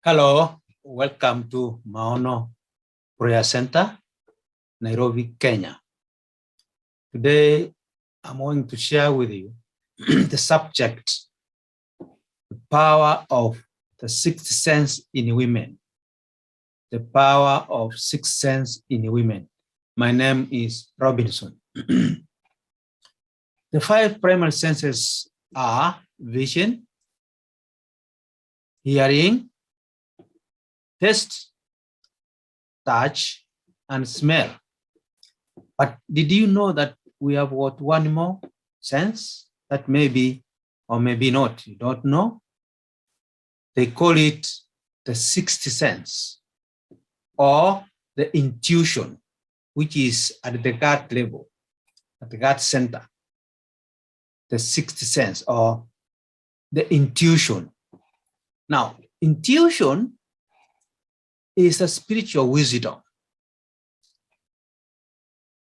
Hello, welcome to Maono Prayer Center, Nairobi, Kenya. Today, I'm going to share with you the subject, the power of the sixth sense in women. The power of sixth sense in women. My name is Robinson. The 5 primary senses are vision, hearing, taste, touch, and smell. But did you know that we have what one more sense that maybe or maybe not, you don't know? They call it the sixth sense or the intuition, which is at the gut level, at the gut center. The sixth sense or the intuition. Now, intuition is a spiritual wisdom,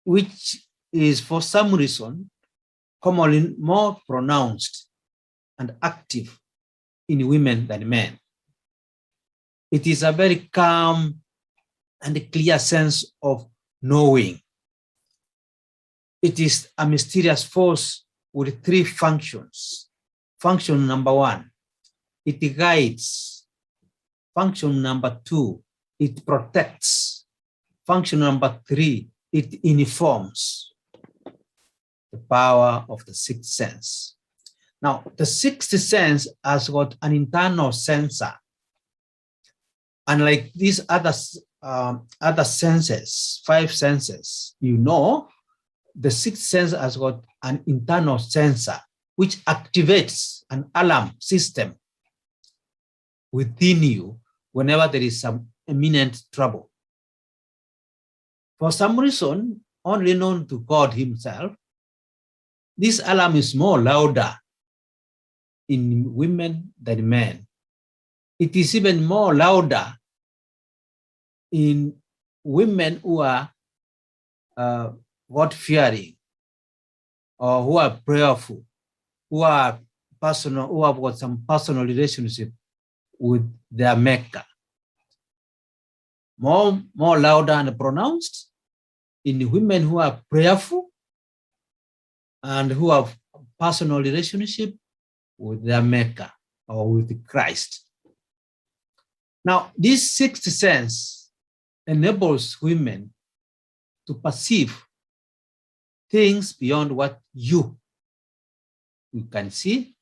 which is for some reason commonly more pronounced and active in women than men. It is a very calm and clear sense of knowing. It is a mysterious force with 3 functions. Function number 1, it guides. Function number 2, it protects. Function number 3, it informs. The power of the sixth sense. Now, the sixth sense has got an internal sensor. Unlike these other senses, 5 senses, the sixth sense has got an internal sensor which activates an alarm system within you whenever there is some imminent trouble. For some reason, only known to God himself, this alarm is more louder in women than men. It is even more louder in women who are God-fearing or who are prayerful, who are personal, who have got some personal relationship with their Maker. More louder and pronounced in women who are prayerful and who have personal relationship with their Maker or with Christ. Now, this sixth sense enables women to perceive things beyond what you can see,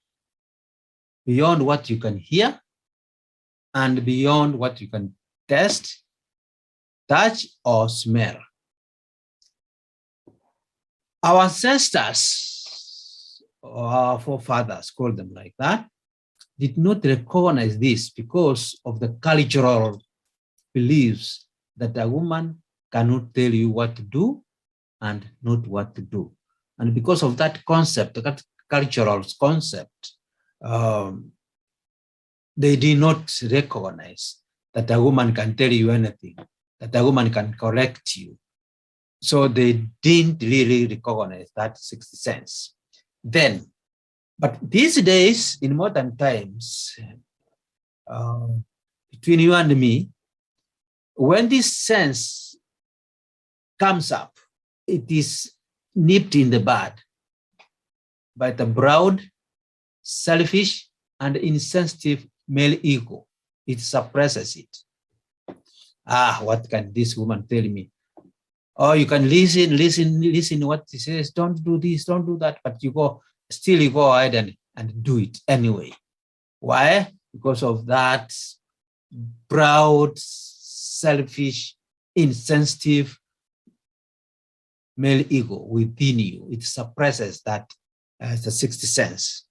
beyond what you can hear, and beyond what you can taste, touch, or smell. Our ancestors, or our forefathers, call them like that, did not recognize this because of the cultural beliefs that a woman cannot tell you what to do and not what to do. And because of that concept, that cultural concept, they did not recognize that a woman can tell you anything, that a woman can correct you. So they didn't really recognize that sixth sense then. But these days, in modern times, between you and me, when this sense comes up, it is nipped in the bud by the proud, selfish, and insensitive male ego. It suppresses it. What can this woman tell me? Oh, you can listen what she says. Don't do this, don't do that. But you go ahead and do it anyway. Why? Because of that proud, selfish, insensitive male ego within you. It suppresses that as the sixth sense,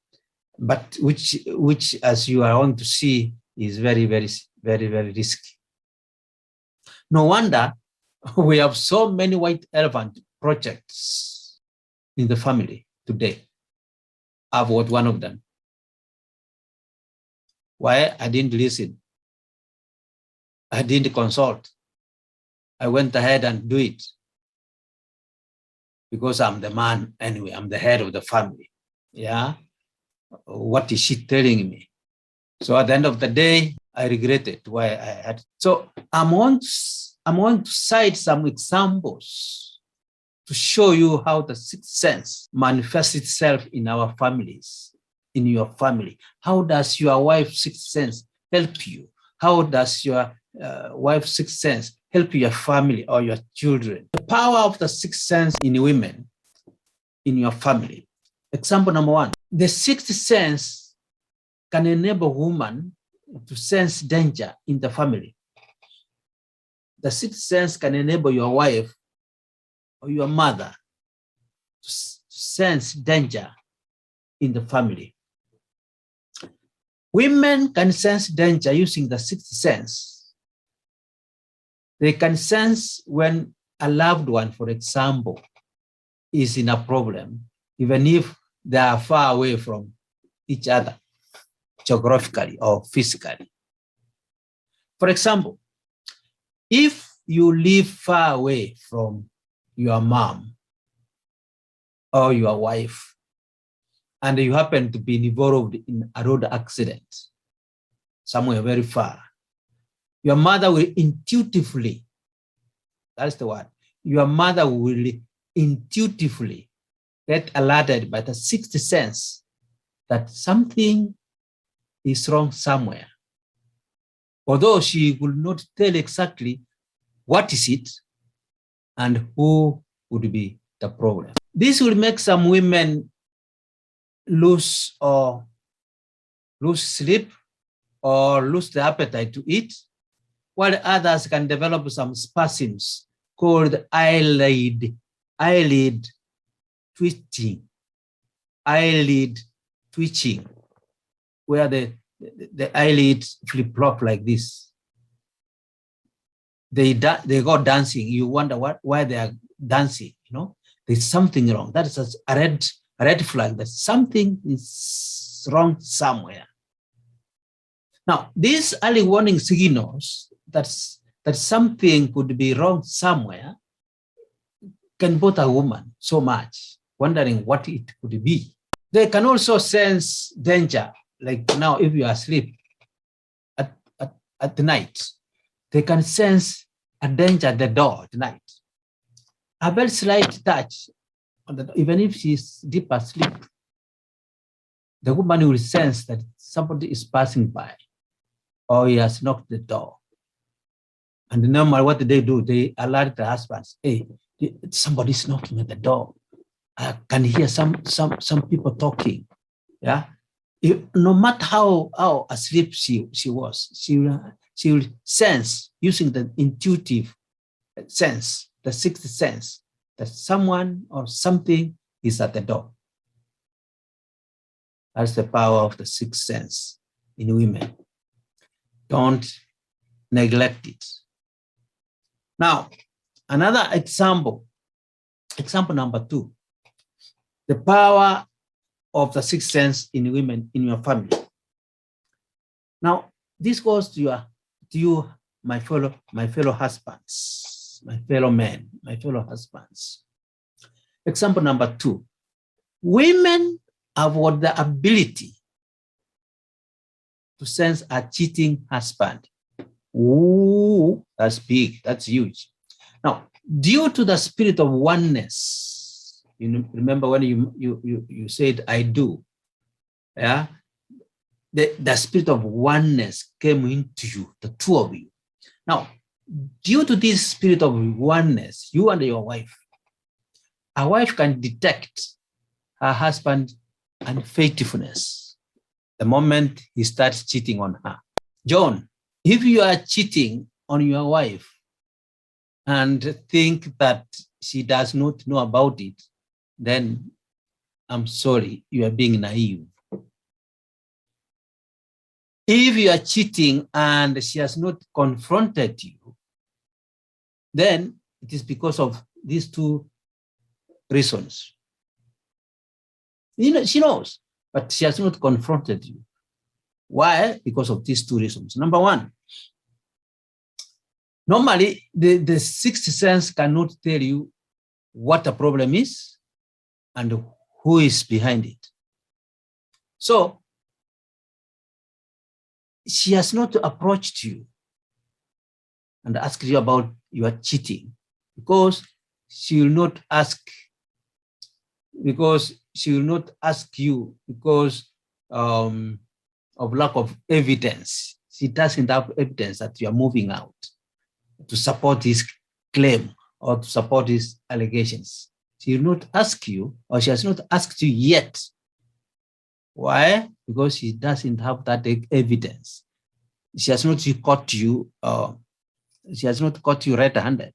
but which as you are on to see is very, very, very, very risky. No wonder we have so many white elephant projects in the family today. I've got one of them. Why? I didn't listen. I didn't consult. I went ahead and do it because I'm the man anyway. I'm the head of the family. Yeah. What is she telling me? So at the end of the day, I regretted why I had. So I'm going to cite some examples to show you how the sixth sense manifests itself in our families, in your family. How does your wife's sixth sense help you? How does your wife's sixth sense help your family or your children? The power of the sixth sense in women, in your family. Example number one, the sixth sense can enable women to sense danger in the family. The sixth sense can enable your wife or your mother to sense danger in the family. Women can sense danger using the sixth sense. They can sense when a loved one, for example, is in a problem, even if they are far away from each other, geographically or physically. For example, if you live far away from your mom or your wife, and you happen to be involved in a road accident somewhere very far, your mother will intuitively, that's the word, your mother will intuitively get alerted by the sixth sense that something is wrong somewhere. Although she will not tell exactly what is it and who would be the problem. This will make some women lose sleep or lose the appetite to eat, while others can develop some spasms called eyelid twitching, where the eyelids flip-flop like this. They go dancing. You wonder why they are dancing. You know, there's something wrong. That is a red flag that something is wrong somewhere. Now, these early warning signals that something could be wrong somewhere can bother a woman so much, wondering what it could be. They can also sense danger, like now if you are asleep at night, they can sense a danger at the door at night. A very slight touch, even if she's deep asleep, the woman will sense that somebody is passing by or he has knocked the door. And normally what do? They alert the husbands, hey, somebody's knocking at the door. I can hear some people talking. Yeah. No matter how asleep she was, she will sense, using the intuitive sense, the sixth sense, that someone or something is at the door. That's the power of the sixth sense in women. Don't neglect it. Now, another example number two, the power of the sixth sense in women in your family. Now, this goes to you, my fellow husbands, my fellow men, my fellow husbands. Example number two, women have got the ability to sense a cheating husband. Ooh, that's big, that's huge. Now, due to the spirit of oneness, you remember when you said I do, yeah? The spirit of oneness came into you, the two of you. Now, due to this spirit of oneness, you and your wife, a wife can detect her husband's unfaithfulness the moment he starts cheating on her. John, if you are cheating on your wife and think that she does not know about it, then I'm sorry, you are being naive. If you are cheating and she has not confronted you, then it is because of these two reasons. You know, she knows, but she has not confronted you. Why? Because of these two reasons. Number one, normally the sixth sense cannot tell you what the problem is and who is behind it. So she has not approached you and asked you about your cheating, because she will not ask you because of lack of evidence. She doesn't have evidence that you are moving out to support his claim or to support his allegations. She will not ask you, or she has not asked you yet. Why? Because she doesn't have that evidence. She has not caught you. She has not caught you red-handed,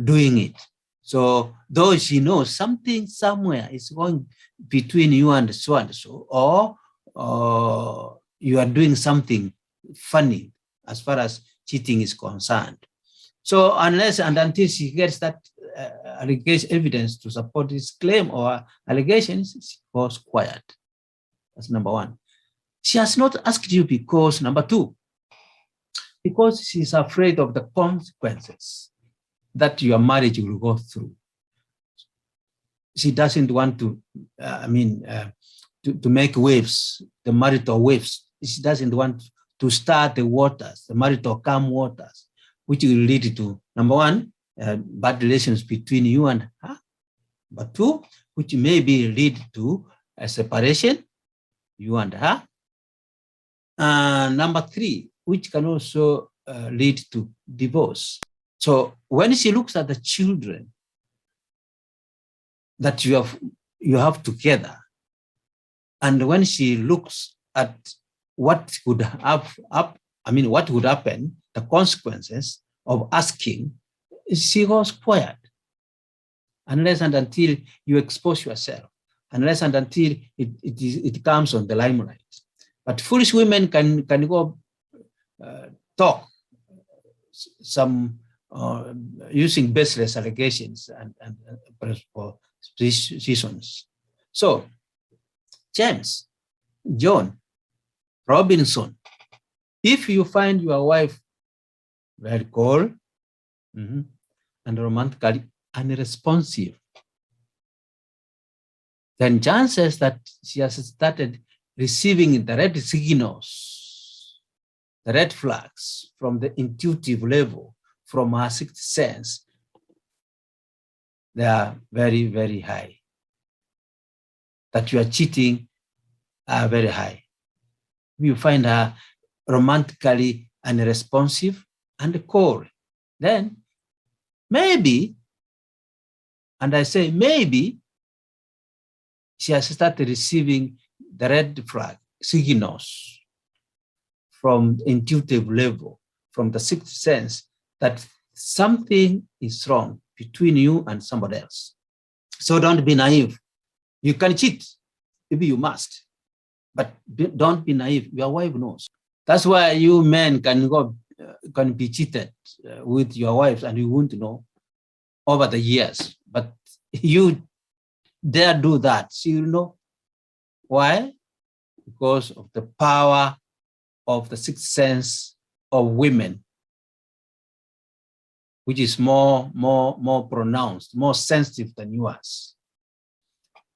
doing it. So though she knows something somewhere is going between you and so, or you are doing something funny as far as cheating is concerned. So unless and until she gets that evidence to support this claim or allegations, she goes quiet. That's number one. She has not asked you because, number two, because she's afraid of the consequences that your marriage will go through. She doesn't want to, to make waves, the marital waves. She doesn't want to start the waters, the marital calm waters, which will lead to, number one, bad relations between you and her. But two, which may be lead to a separation, you and her. Number three, which can also lead to divorce. So when she looks at the children that you have together, and when she looks at what would what would happen, the consequences of asking, she goes quiet, unless and until you expose yourself, unless and until it comes on the limelight. But foolish women can go talk some using baseless allegations and reasons. So James, John, Robinson, if you find your wife very cold and romantically unresponsive, then chances that she has started receiving the red signals, the red flags from the intuitive level, from her sixth sense, they are very, very high. That you are cheating are very high. You find her romantically unresponsive and cold, then maybe, and I say maybe, she has started receiving the red flag signals from intuitive level, from the sixth sense, that something is wrong between you and somebody else. So don't be naive. You can cheat, maybe you must, but don't be naive. Your wife knows. That's why you men can be cheated with your wives and you won't know over the years. But you dare do that, she will know. Why? Because of the power of the sixth sense of women, which is more pronounced, more sensitive than yours.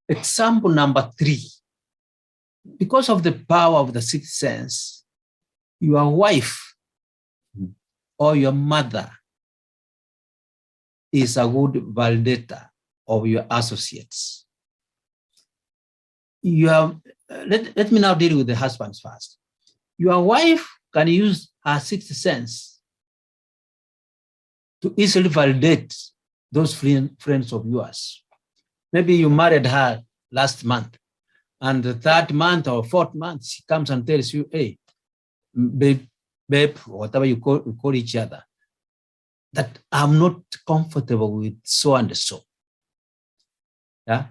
Example number three, because of the power of the sixth sense, your wife or your mother is a good validator of your associates. Let me now deal with the husbands first. Your wife can use her sixth sense to easily validate those friends of yours. Maybe you married her last month, and the third month or fourth month, she comes and tells you, hey, babe, whatever you call each other, that I'm not comfortable with so and so. Yeah,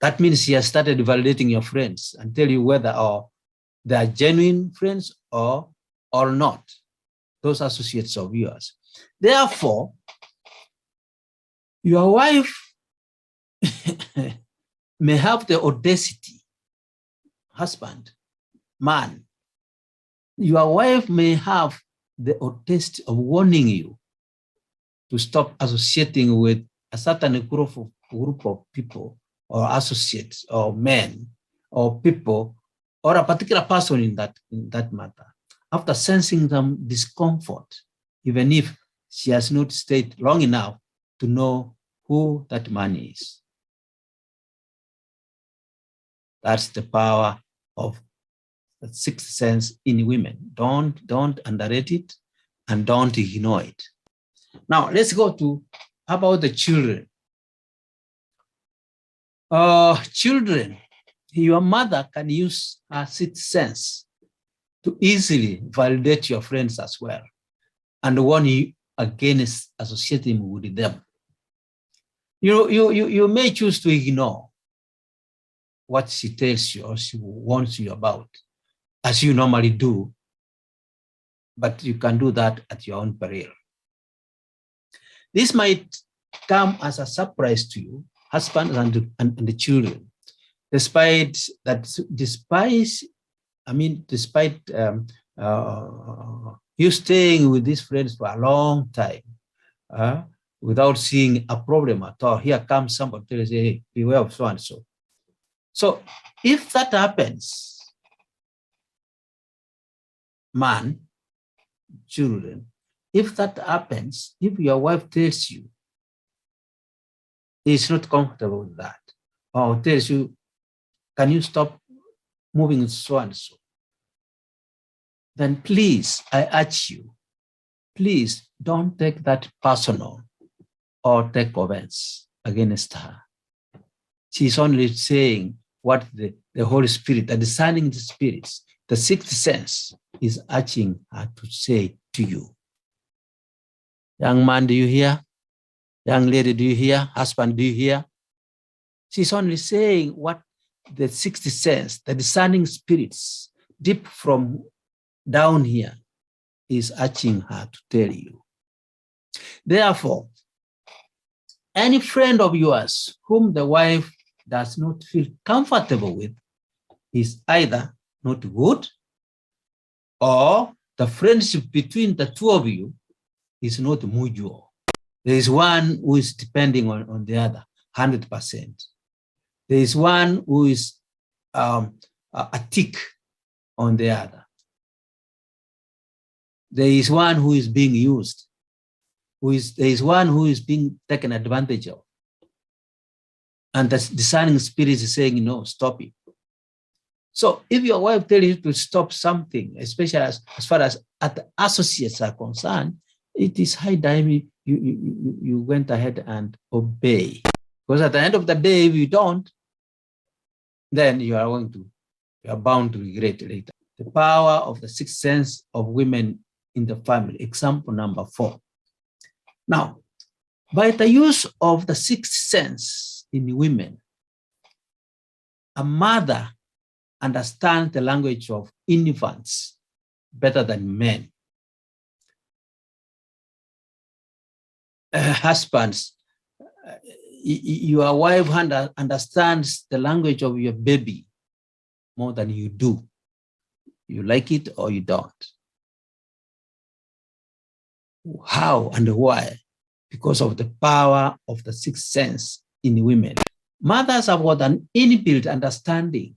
that means she has started validating your friends and tell you whether they are genuine friends or not, those associates of yours. Therefore, your wife may have the audacity, husband, man, your wife may have the audacity of warning you to stop associating with a certain group of people or associates or men or people or a particular person in that matter, after sensing some discomfort, even if she has not stayed long enough to know who that man is. That's the power of the sixth sense in women. Don't underrate it and don't ignore it. Now let's go to about the children. Children, your mother can use her sixth sense to easily validate your friends as well and warn you against associating with them. You may choose to ignore what she tells you or she warns you about, as you normally do, but you can do that at your own peril. This might come as a surprise to you, husbands and the children, despite you staying with these friends for a long time, without seeing a problem at all. Here comes somebody tells you, hey, beware of so and so. So if that happens, man, children, if that happens, if your wife tells you is not comfortable with that, or tells you, can you stop moving so and so? Then please, I urge you, please don't take that personal or take offense against her. She's only saying what the Holy Spirit, the discerning spirits, the sixth sense is urging her to say to you. Young man, do you hear? Young lady, do you hear? Husband, do you hear? She's only saying what the sixth sense, the discerning spirits, deep from down here, is urging her to tell you. Therefore, any friend of yours whom the wife does not feel comfortable with is either not good, or the friendship between the two of you is not mutual. There is one who is depending on the other 100%. There is one who is a tick on the other. There is one who is being used. There is one who is being taken advantage of. And the discerning spirit is saying, no, stop it. So if your wife tells you to stop something, especially as far as the associates are concerned, it is high time you went ahead and obey. Because at the end of the day, if you don't, then you are bound to regret later. The power of the sixth sense of women in the family. Example number 4. Now, by the use of the sixth sense in women, a mother understands the language of infants better than men. Husbands, your wife understands the language of your baby more than you do. You like it or you don't. How and why? Because of the power of the sixth sense in women. Mothers have got an inbuilt understanding.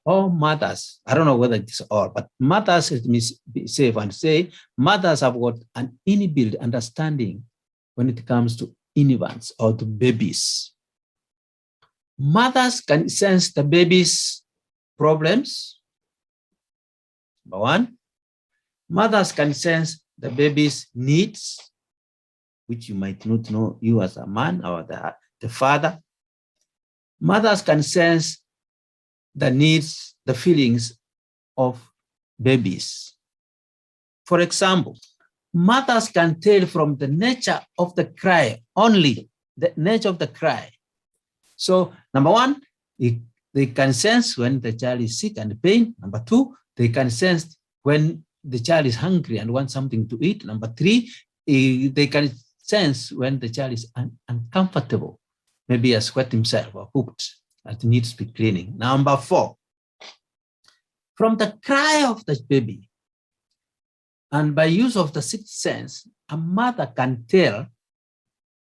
All mothers, I don't know whether it's all, but mothers, let me be safe and say, mothers have got an inbuilt understanding when it comes to infants or to babies. Mothers can sense the baby's problems. Number 1, mothers can sense the baby's needs, which you might not know, you as a man or the father. Mothers can sense the needs, the feelings of babies. For example, mothers can tell from the nature of the cry, only the nature of the cry. So number 1, they can sense when the child is sick and pain. Number 2, they can sense when the child is hungry and wants something to eat. Number 3, they can sense when the child is uncomfortable, maybe has wet himself or hooked and needs to be cleaning. Number 4, from the cry of the baby, and by use of the sixth sense, a mother can tell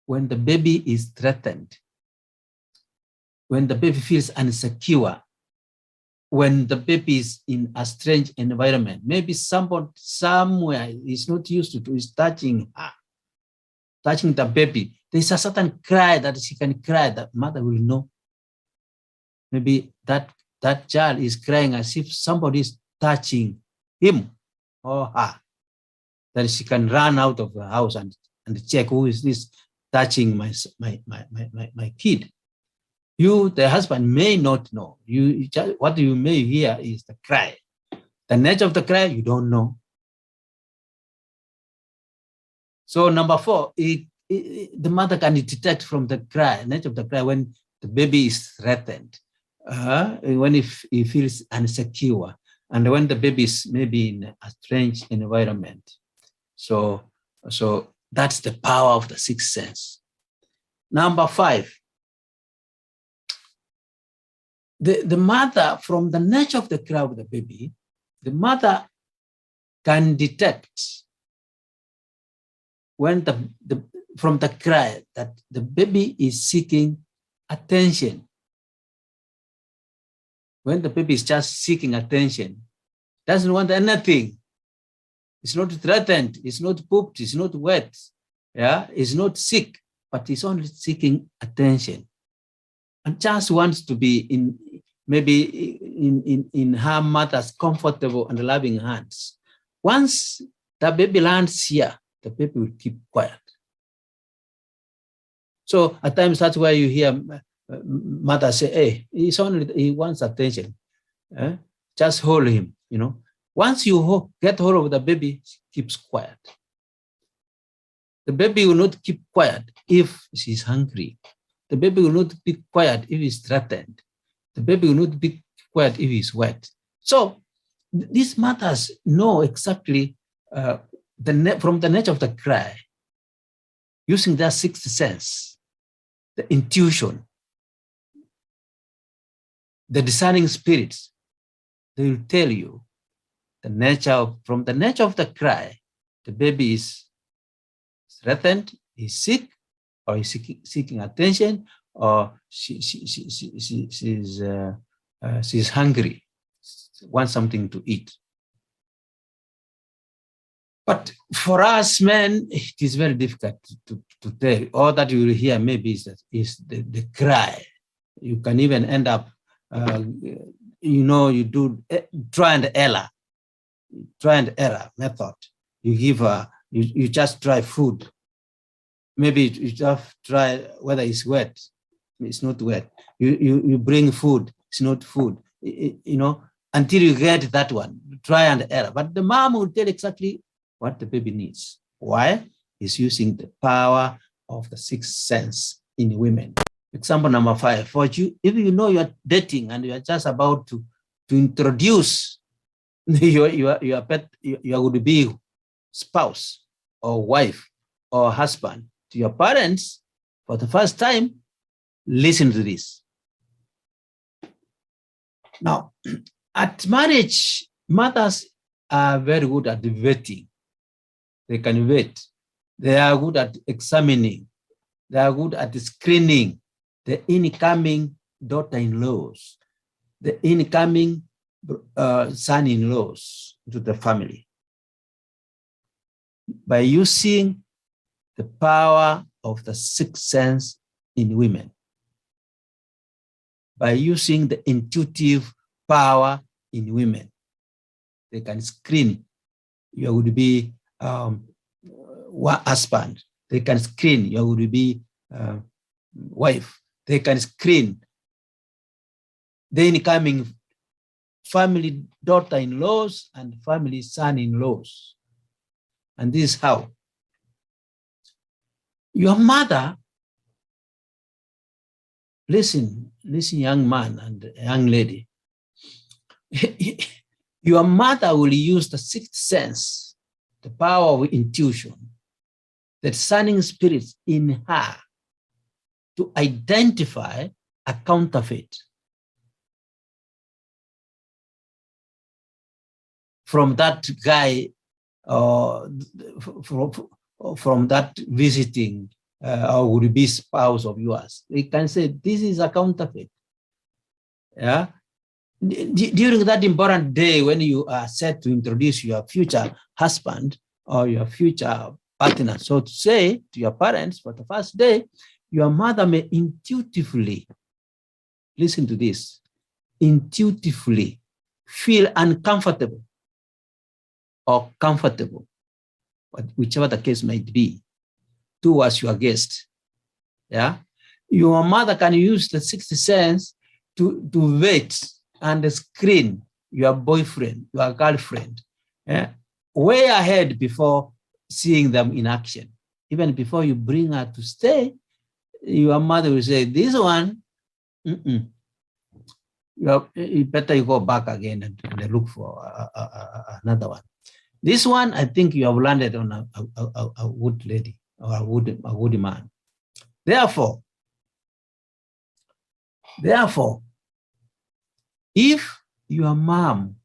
when the baby is threatened, when the baby feels insecure, when the baby is in a strange environment, maybe somebody somewhere is not used to is touching her, touching the baby. There's a certain cry that she can cry that mother will know. Maybe that child is crying as if somebody is touching him or her. That she can run out of the house and check who is this touching my kid. You, the husband, may not know. What you may hear is the cry. The nature of the cry, you don't know. So number 4, the mother can detect from the cry, nature of the cry, when the baby is threatened, when he feels insecure, and when the baby is maybe in a strange environment. So that's the power of the sixth sense. Number 5, the mother, from the nature of the cry of the baby, the mother can detect when from the cry that the baby is seeking attention. When the baby is just seeking attention, doesn't want anything. It's not threatened, it's not pooped, it's not wet, yeah, it's not sick, but it's only seeking attention. And just wants to be in her mother's comfortable and loving hands. Once the baby lands here, the baby will keep quiet. So at times that's why you hear mother say, hey, he wants attention. Just hold him, you know. Once you get hold of the baby, she keeps quiet. The baby will not keep quiet if she's hungry. The baby will not be quiet if he's threatened. The baby will not be quiet if he's wet. So these mothers know exactly from the nature of the cry, using their sixth sense, the intuition, the discerning spirits. They will tell you from the nature of the cry, the baby is threatened, is sick, or is seeking attention, or she's hungry, wants something to eat. But for us men, it is very difficult to tell. All that you will hear maybe is the cry. You can even end up, you do try and error method. You give you just try food. Maybe you just try whether it's wet. It's not wet. You bring food. It's not food. Until you get that one. Try and error. But the mom will tell exactly what the baby needs. Why? It's using the power of the sixth sense in women. Example number 5. For you, if you know you're dating and you're just about to introduce your would-be spouse or wife or husband to your parents for the first time, listen to this. Now, at marriage, mothers are very good at vetting. They can vet. They are good at examining. They are good at screening the incoming daughter-in-laws, the incoming son-in-laws to the family. By using the power of the sixth sense in women, by using the intuitive power in women, they can screen your would-be husband. They can screen your would-be wife. They can screen the incoming family daughter-in-laws and family son-in-laws. And this is how. Your mother, listen, young man and young lady, your mother will use the sixth sense, the power of intuition, the discerning spirits in her to identify a counterfeit from that guy or from that visiting or would-be spouse of yours. They can say, this is a counterfeit. Yeah. During that important day when you are set to introduce your future husband or your future partner, so to say, to your parents for the first day, your mother may intuitively, listen to this, intuitively feel uncomfortable or comfortable, whichever the case might be, towards your guest. Yeah, your mother can use the sixth sense to wait and screen your boyfriend, your girlfriend, way ahead before seeing them in action. Even before you bring her to stay, your mother will say, this one, you better you go back again and look for another one. This one, I think you have landed on a wood lady or a wood man. Therefore, if your mom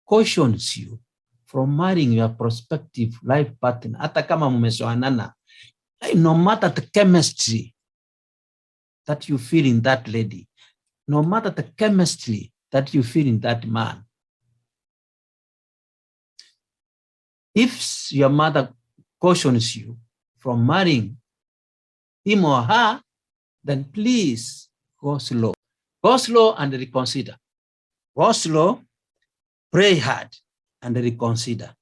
cautions you from marrying your prospective life partner, hata kama mmesoanana, no matter the chemistry that you feel in that lady, no matter the chemistry that you feel in that man, if your mother cautions you from marrying him or her, then please go slow. Go slow and reconsider. Go slow, pray hard, and reconsider.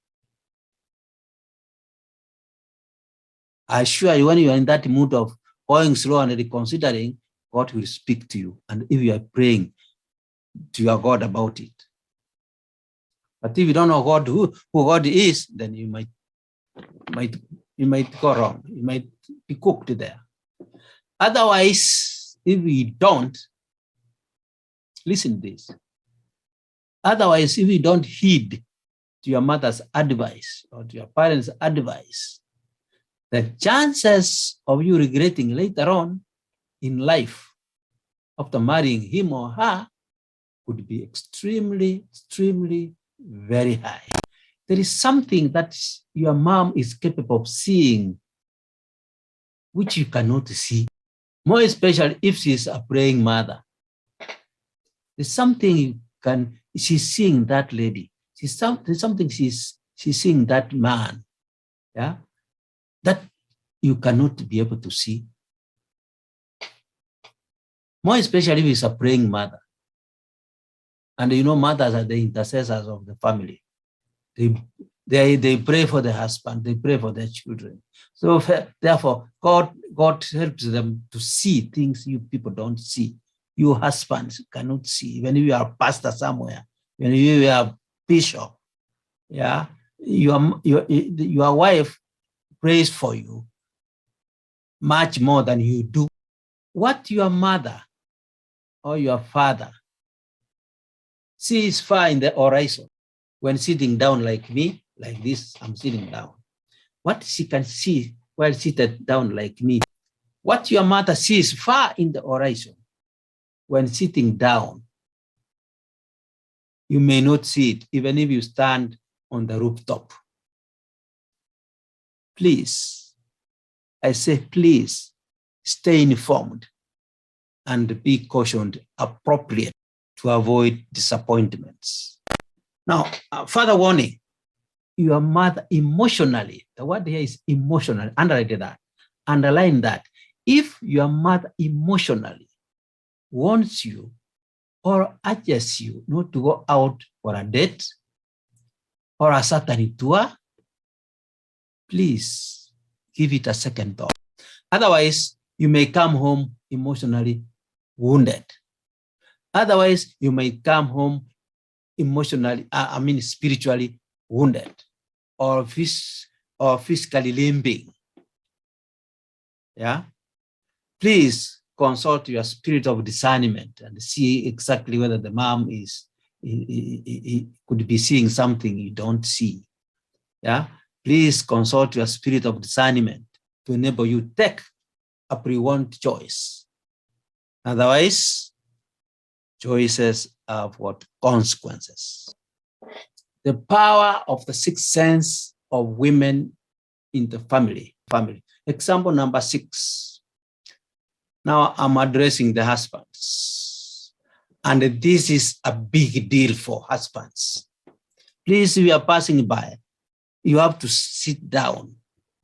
I assure you, when you are in that mood of going slow and reconsidering, God will speak to you. And if you are praying to your God about it. But if you don't know God, who God is, then you might go wrong. You might be cooked there. Otherwise, if we don't, listen to this. Otherwise, if you don't heed to your mother's advice or to your parents' advice, the chances of you regretting later on in life after marrying him or her could be extremely, extremely very high. There is something that your mom is capable of seeing, which you cannot see. More especially if she's a praying mother. There's something she's seeing that lady. There's something she's seeing that man, yeah, that you cannot be able to see. More especially if it's a praying mother. And you know, mothers are the intercessors of the family. They pray for the husband, they pray for their children. So therefore, God helps them to see things you people don't see. You husbands cannot see. When you are a pastor somewhere, when you are a bishop, yeah, your wife prays for you much more than you do. What your mother or your father sees far in the horizon when sitting down like me, like this, I'm sitting down. What she can see while seated down like me, what your mother sees far in the horizon when sitting down, you may not see it, even if you stand on the rooftop. Please, I say, please stay informed and be cautioned appropriate to avoid disappointments. Now, further warning, your mother emotionally, the word here is emotional, underline that. If your mother emotionally wants you or urges you not to go out for a date or a certain tour, please give it a second thought. Otherwise, you may come home emotionally wounded. Otherwise, you may come home emotionally, spiritually wounded or physically limping. Yeah. Please consult your spirit of discernment and see exactly whether the mom could be seeing something you don't see. Yeah. Please consult your spirit of discernment to enable you to take a pre-warned choice. Otherwise, choices have what consequences. The power of the sixth sense of women in the family. Example number 6. Now I'm addressing the husbands. And this is a big deal for husbands. Please, if you are passing by, you have to sit down,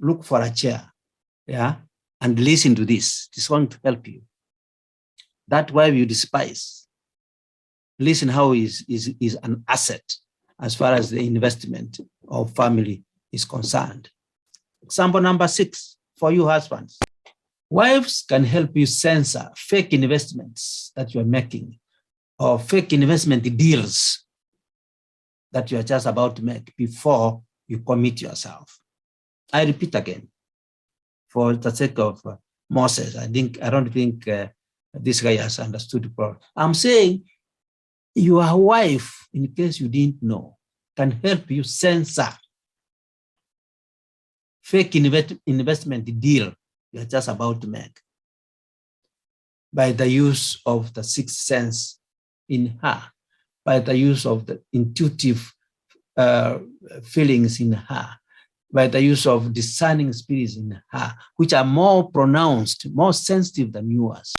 look for a chair, yeah, and listen to this. This is going to help you. That wife you despise, listen how is an asset as far as the investment of family is concerned. Example number 6 for you husbands. Wives can help you censor fake investments that you are making or fake investment deals that you are just about to make before you commit yourself. I repeat again, for the sake of Moses, I don't think this guy has understood the problem. I'm saying your wife, in case you didn't know, can help you censor fake investment deal you're just about to make by the use of the sixth sense in her, by the use of the intuitive feelings in her, by the use of discerning spirits in her, which are more pronounced, more sensitive than yours.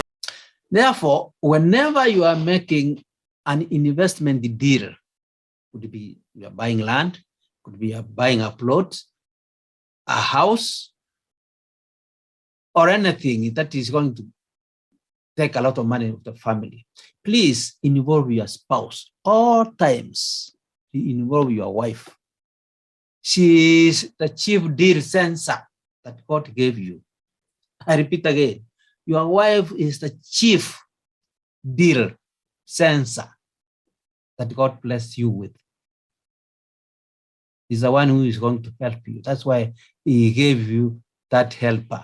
Therefore, whenever you are making an investment deal, could be you are buying land, could be you are buying a plot, a house, or anything that is going to take a lot of money of the family, please involve your spouse. All times, involve your wife. She is the chief deal censor that God gave you. I repeat again, your wife is the chief deal censor that God blessed you with. He's the one who is going to help you. That's why he gave you that helper.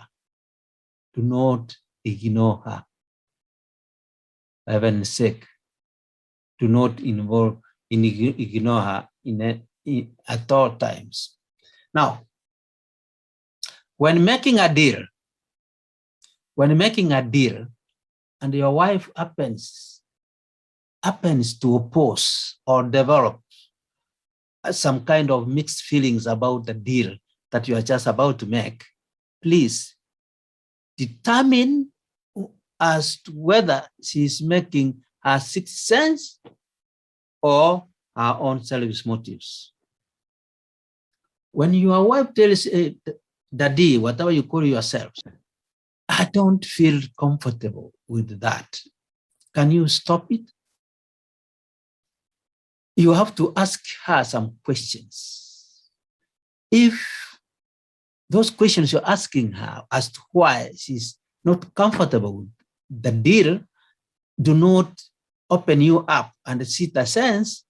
Do not ignore her. For heaven's sake, do not ignore her at all times. Now, when making a deal, and your wife happens to oppose or develop some kind of mixed feelings about the deal that you are just about to make, please determine as to whether she is making her sixth sense or her own selfish motives. When your wife tells Daddy, whatever you call yourself, I don't feel comfortable with that, can you stop it? You have to ask her some questions. If those questions you're asking her as to why she's not comfortable with the deal do not open you up and see the sense,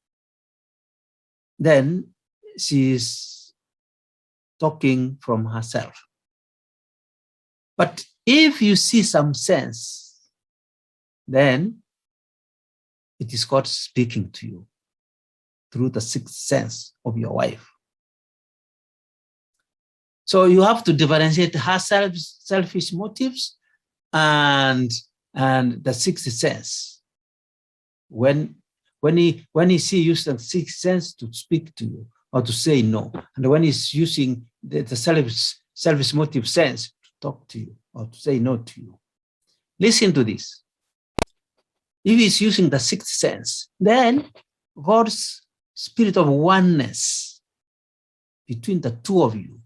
then she's talking from herself. But if you see some sense, then it is God speaking to you through the sixth sense of your wife. So you have to differentiate her selfish motives and the sixth sense. When he see use the sixth sense to speak to you or to say no, and when he's using the selfish motive sense to talk to you or to say no to you, listen to this. If he's using the sixth sense, then God's spirit of oneness between the two of you.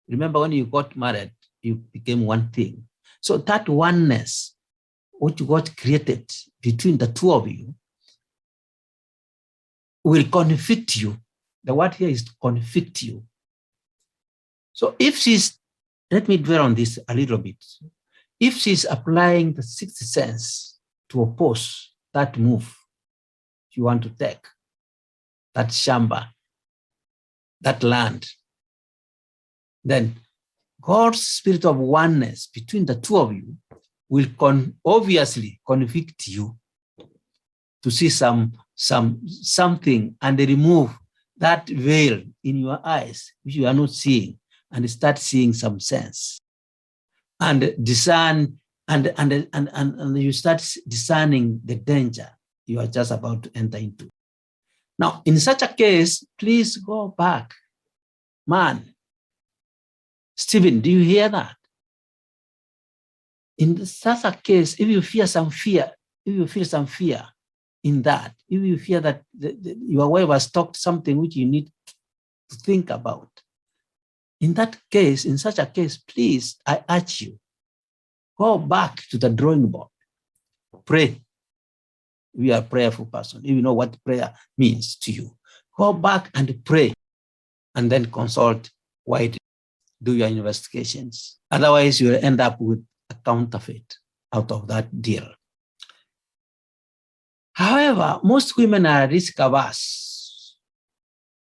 Remember, when you got married, you became one thing. So that oneness, what God created between the two of you, will convict you. The word here is to convict you. So if she's, let me dwell on this a little bit. If she's applying the sixth sense to oppose that move you want to take, that shamba, that land, then God's spirit of oneness between the two of you will obviously convict you to see something and remove that veil in your eyes, which you are not seeing, and start seeing some sense. And discern, and you start discerning the danger you are just about to enter into. Now, in such a case, please go back. Man, Stephen, do you hear that? In such a case, if you feel some fear, in that, if you fear that your wife has talked something which you need to think about, in that case, in such a case, please, I urge you, go back to the drawing board, pray. We are a prayerful person. If you know what prayer means to you, go back and pray, and then consult widely, do your investigations. Otherwise, you will end up with a counterfeit out of that deal. However, most women are risk averse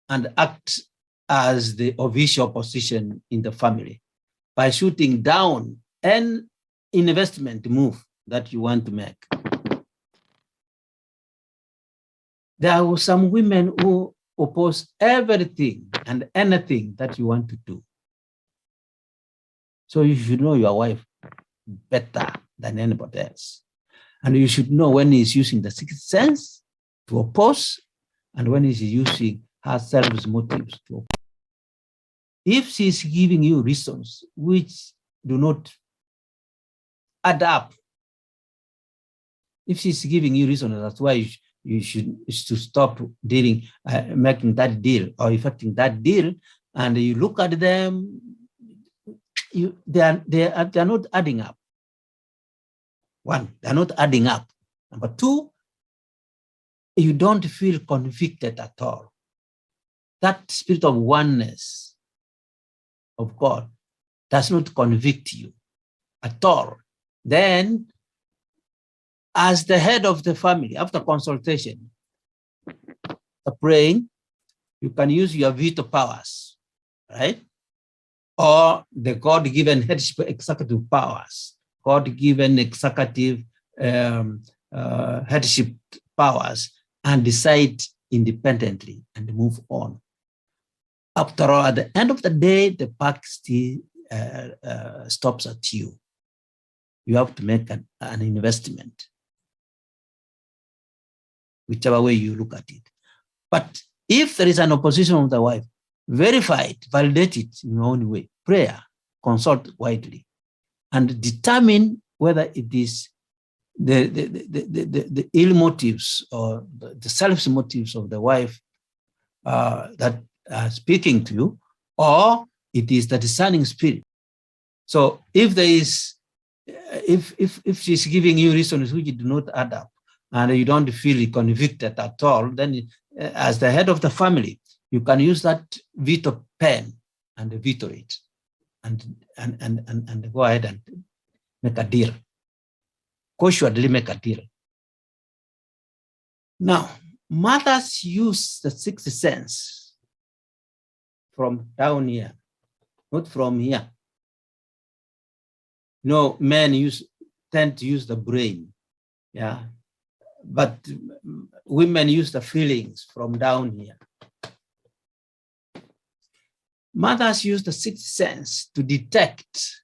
and act as the official position in the family by shooting down an investment move that you want to make. There are some women who oppose everything and anything that you want to do. So you should know your wife better than anybody else. And you should know when he's using the sixth sense to oppose and when he's using her selfish motives to oppose. If she's giving you reasons which do not add up, if she's giving you reasons, that's why you should stop dealing, making that deal or effecting that deal, and you look at them, they are not adding up. One, they're not adding up. Number two, you don't feel convicted at all. That spirit of oneness of God does not convict you at all. Then, as the head of the family, after consultation, praying, you can use your veto powers, right? Or the God-given headship executive powers, God-given executive headship powers, and decide independently and move on. After all, at the end of the day, the buck still stops at you. You have to make an investment, whichever way you look at it. But if there is an opposition of the wife, verify it, validate it in your own way. Prayer, consult widely, and determine whether it is the ill motives or the selfish motives of the wife that are speaking to you, or it is the discerning spirit. So if there is, if she's giving you reasons which do not add up, and you don't feel convicted at all, then as the head of the family, you can use that veto pen and veto it, and go ahead and make a deal. Cautiously make a deal. Now, mothers use the sixth sense from down here, not from here. No, men tend to use the brain, yeah, but women use the feelings from down here. Mothers use the sixth sense to detect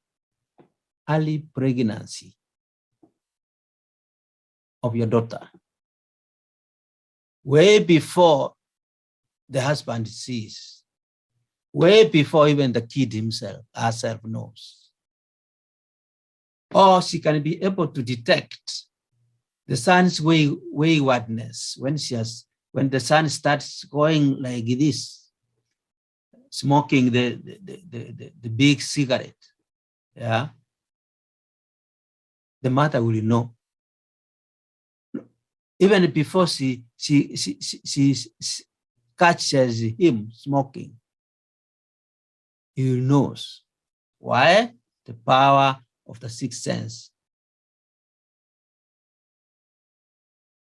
early pregnancy of your daughter, way before the husband sees, way before even the kid herself knows. Or she can be able to detect the son's waywardness when the son starts going like this, smoking the big cigarette. Yeah, the mother will know. Even before she catches him smoking, he knows. Why? The power of the sixth sense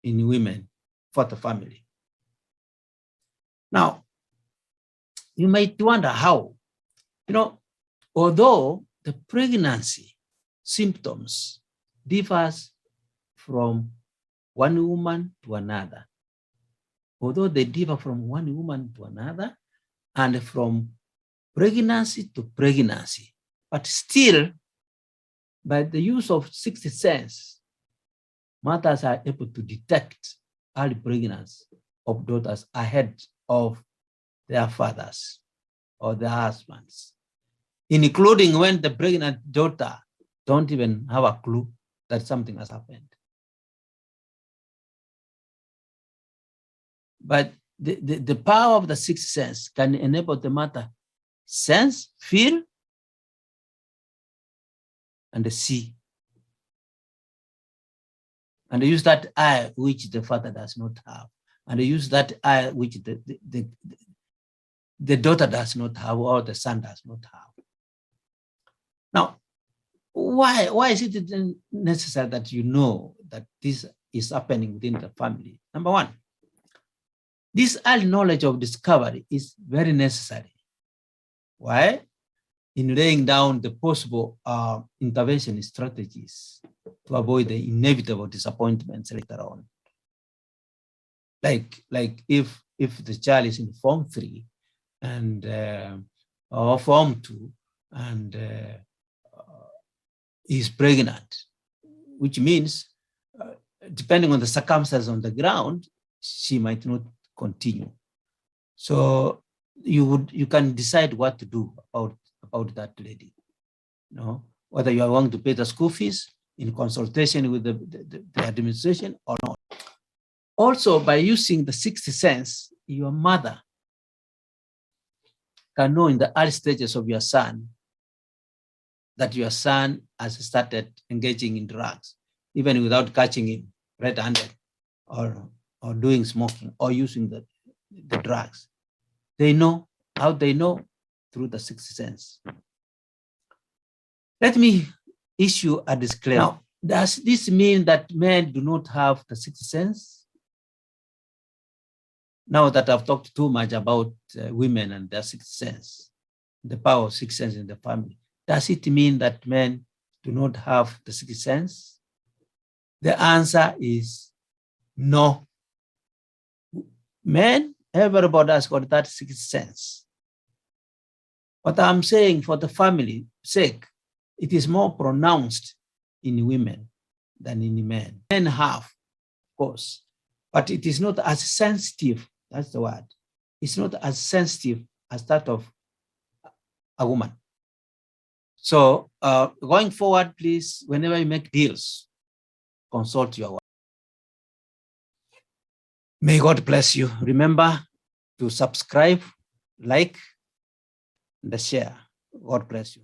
in women for the family. Now, you might wonder how, although the pregnancy symptoms differs from one woman to another, although they differ from one woman to another and from pregnancy to pregnancy, but still, by the use of sixth sense, mothers are able to detect early pregnancy of daughters ahead of their fathers or their husbands, including when the pregnant daughter don't even have a clue that something has happened. But the power of the sixth sense can enable the mother sense, feel, and see. And use that eye which the father does not have. And use that eye which the daughter does not have, or the son does not have. Now, why is it necessary that you know that this is happening within the family? Number one, this early knowledge of discovery is very necessary. Why? In laying down the possible intervention strategies to avoid the inevitable disappointments later on. Like if the child is in Form 3 and or Form 2 and is pregnant, which means depending on the circumstances on the ground, she might not continue. So you can decide what to do about that lady. Whether you are going to pay the school fees in consultation with the administration or not. Also, by using the sixth sense, your mother can know in the early stages of your son that your son has started engaging in drugs, even without catching him red-handed or doing smoking or using the drugs. They know. How they know? Through the sixth sense. Let me issue a disclaimer. Now, does this mean that men do not have the sixth sense? Now that I've talked too much about women and their sixth sense, the power of sixth sense in the family, does it mean that men do not have the sixth sense? The answer is no. Men, everybody has got that sixth sense. But I'm saying for the family's sake, it is more pronounced in women than in men. Men have, of course, but it is not as sensitive, that's the word. It's not as sensitive as that of a woman. So going forward, please, whenever you make deals, consult your wife. May God bless you. Remember to subscribe, like, and share. God bless you.